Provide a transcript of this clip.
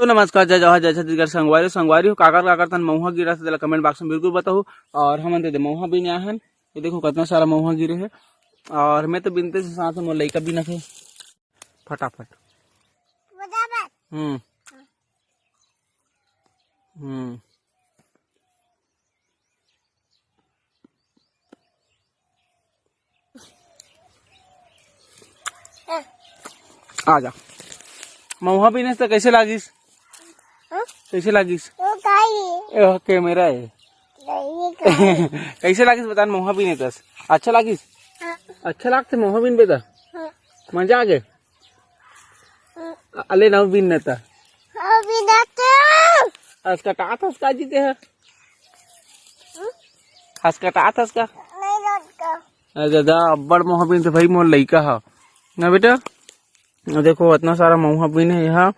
तो नमस्कार, जय जवाहर, जय छत्तीसगढ़। संगवारी हो काकर काकर तन महुआ गिरा से कमेंट बॉक्स में बिल्कुल बताओ। और हम दे महुआ बीने आहन, ये देखो कितना सारा महुआ गिरे है। और मैं तो बिनते से साथ में लइका बिना थे फटाफट। आ जा महुआ बीने तो कैसे लागिस? कैसे लागिस? कैमरा है कैसे लागिस बता? महुआ बीने तस अच्छा लागिस? अच्छा लागते महुआ बीन बेता? मजा आ गए? अले नव बीन नेता हसकटा हस का जीते है हसकटा हस का दादा अब्बड़ महुआ बीन थे भाई मोर लइका हा ना बेटा। देखो इतना सारा महुआ बीन है यहाँ